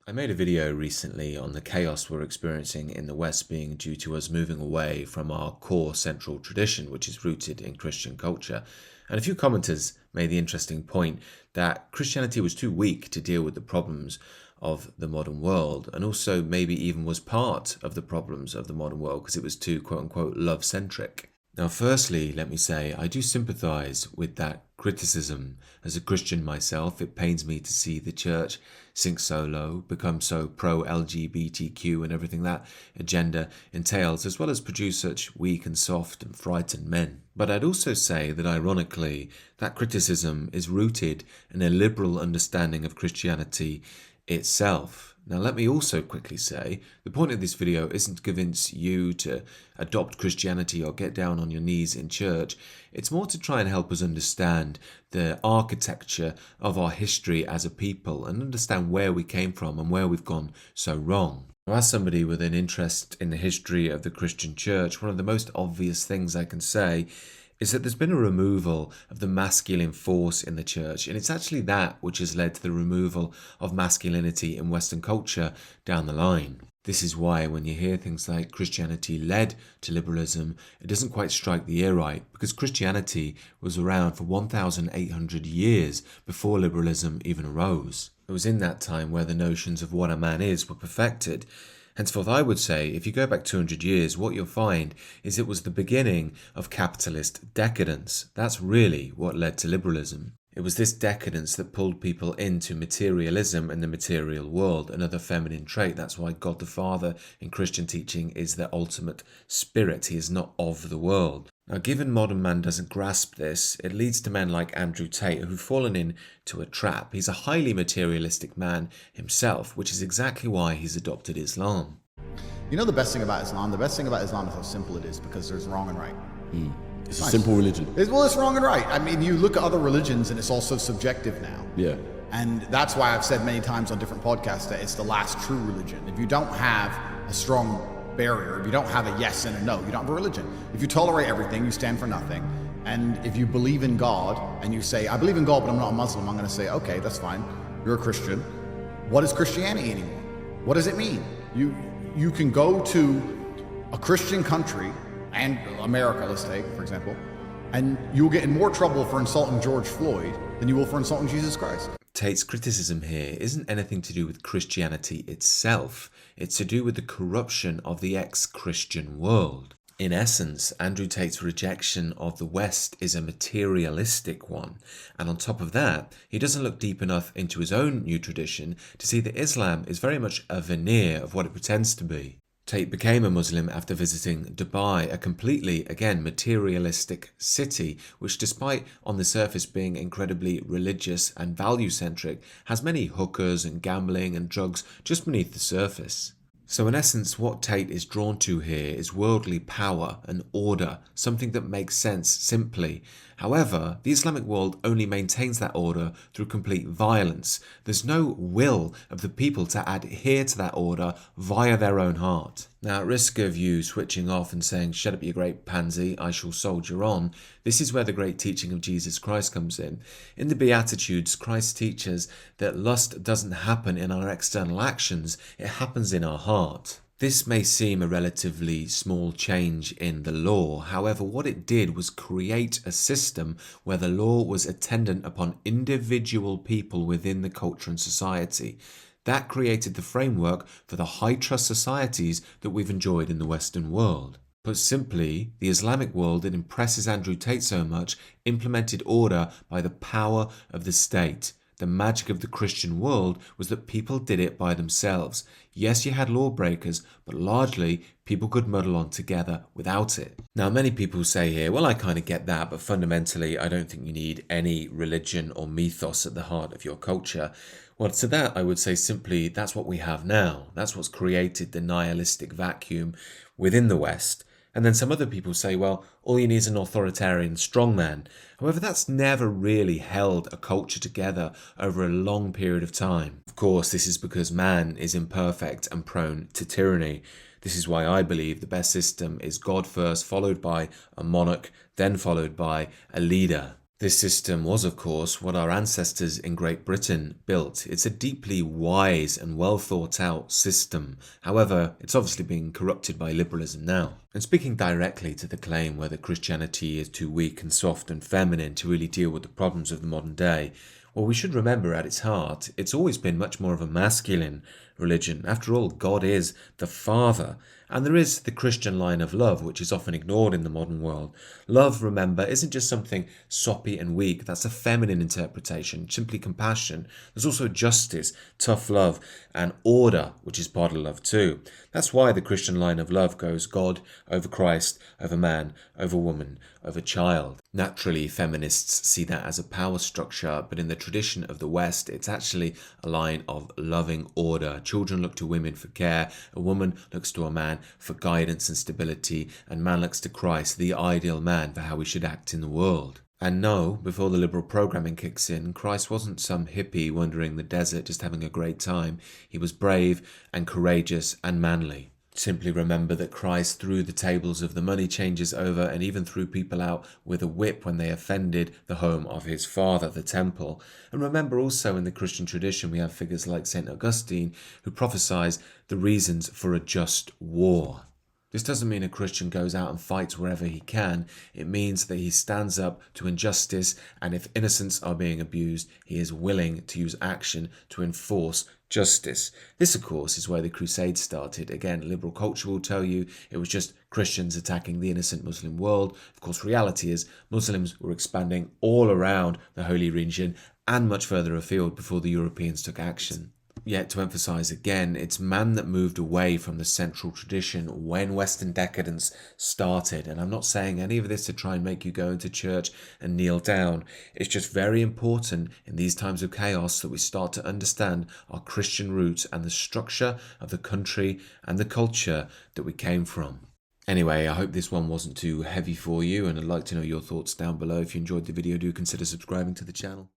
I made a video recently on the chaos we're experiencing in the West being due to us moving away from our core central tradition, which is rooted in Christian culture. And a few commenters made the interesting point that Christianity was too weak to deal with the problems of the modern world, and also maybe even was part of the problems of the modern world because it was too quote-unquote love-centric. Now, firstly, let me say, I do sympathize with that criticism. As a Christian myself, it pains me to see the church sink so low, become so pro-LGBTQ and everything that agenda entails, as well as produce such weak and soft and frightened men. But I'd also say that ironically, that criticism is rooted in a liberal understanding of Christianity itself. Now, let me also quickly say, the point of this video isn't to convince you to adopt Christianity or get down on your knees in church. It's more to try and help us understand the architecture of our history as a people and understand where we came from and where we've gone so wrong. Now, as somebody with an interest in the history of the Christian church, one of the most obvious things I can say is that there's been a removal of the masculine force in the church, and it's actually that which has led to the removal of masculinity in Western culture down the line. This is why when you hear things like Christianity led to liberalism, it doesn't quite strike the ear right, because Christianity was around for 1,800 years before liberalism even arose. It was in that time where the notions of what a man is were perfected. Henceforth, I would say, if you go back 200 years, what you'll find is it was the beginning of capitalist decadence. That's really what led to liberalism. It was this decadence that pulled people into materialism and the material world, another feminine trait. That's why God the Father in Christian teaching is the ultimate spirit. He is not of the world. Now, given modern man doesn't grasp this, it leads to men like Andrew Tate who've fallen into a trap. He's a highly materialistic man himself, which is exactly why he's adopted Islam. You know the best thing about Islam? The best thing about Islam is how simple it is, because there's wrong and right. It's a simple religion. It's wrong and right. I mean, you look at other religions and it's also subjective now. Yeah. And that's why I've said many times on different podcasts that it's the last true religion. If you don't have a strong barrier, if you don't have a yes and a no, you don't have a religion. If you tolerate everything, you stand for nothing. And if you believe in God and you say, I believe in God, but I'm not a Muslim, I'm going to say, okay, that's fine. You're a Christian. What is Christianity anymore? What does it mean? You can go to a Christian country, and America, let's take, for example, and you'll get in more trouble for insulting George Floyd than you will for insulting Jesus Christ. Tate's criticism here isn't anything to do with Christianity itself. It's to do with the corruption of the ex-Christian world. In essence, Andrew Tate's rejection of the West is a materialistic one. And on top of that, he doesn't look deep enough into his own new tradition to see that Islam is very much a veneer of what it pretends to be. Tate became a Muslim after visiting Dubai, a completely, again, materialistic city, which despite on the surface being incredibly religious and value-centric, has many hookers and gambling and drugs just beneath the surface. So in essence, what Tate is drawn to here is worldly power and order, something that makes sense simply. However, the Islamic world only maintains that order through complete violence. There's no will of the people to adhere to that order via their own heart. Now, at risk of you switching off and saying, shut up you great pansy, I shall soldier on, this is where the great teaching of Jesus Christ comes in. In the Beatitudes, Christ teaches that lust doesn't happen in our external actions, it happens in our heart. This may seem a relatively small change in the law. However, what it did was create a system where the law was attendant upon individual people within the culture and society. That created the framework for the high-trust societies that we've enjoyed in the Western world. Put simply, the Islamic world that impresses Andrew Tate so much implemented order by the power of the state. The magic of the Christian world was that people did it by themselves. Yes, you had lawbreakers, but largely people could muddle on together without it. Now, many people say here, well, I kind of get that, but fundamentally, I don't think you need any religion or mythos at the heart of your culture. Well, to that, I would say simply, that's what we have now. That's what's created the nihilistic vacuum within the West. And then some other people say, well, all you need is an authoritarian strongman. However, that's never really held a culture together over a long period of time. Of course, this is because man is imperfect and prone to tyranny. This is why I believe the best system is God first, followed by a monarch, then followed by a leader. This system was, of course, what our ancestors in Great Britain built. It's a deeply wise and well thought out system. However, it's obviously being corrupted by liberalism now. And speaking directly to the claim whether Christianity is too weak and soft and feminine to really deal with the problems of the modern day, well, we should remember at its heart, it's always been much more of a masculine religion. After all, God is the Father. And there is the Christian line of love, which is often ignored in the modern world. Love, remember, isn't just something soppy and weak. That's a feminine interpretation, simply compassion. There's also justice, tough love, and order, which is part of love too. That's why the Christian line of love goes God over Christ, over man, over woman, over child. Naturally, feminists see that as a power structure, but in the tradition of the West, it's actually a line of loving order. Children look to women for care, a woman looks to a man for guidance and stability, and man looks to Christ, the ideal man, for how we should act in the world. And no, before the liberal programming kicks in, Christ wasn't some hippie wandering the desert just having a great time. He was brave and courageous and manly. Simply remember that Christ threw the tables of the money changers over and even threw people out with a whip when they offended the home of his father, the temple. And remember also in the Christian tradition we have figures like St. Augustine who prophesies the reasons for a just war. This doesn't mean a Christian goes out and fights wherever he can. It means that he stands up to injustice, and if innocents are being abused, he is willing to use action to enforce justice. This, of course, is where the Crusades started. Again, liberal culture will tell you it was just Christians attacking the innocent Muslim world. Of course, reality is Muslims were expanding all around the Holy Region and much further afield before the Europeans took action. Yet, to emphasize again, it's man that moved away from the central tradition when Western decadence started. And I'm not saying any of this to try and make you go into church and kneel down. It's just very important in these times of chaos that we start to understand our Christian roots and the structure of the country and the culture that we came from. Anyway, I hope this one wasn't too heavy for you, and I'd like to know your thoughts down below. If you enjoyed the video, do consider subscribing to the channel.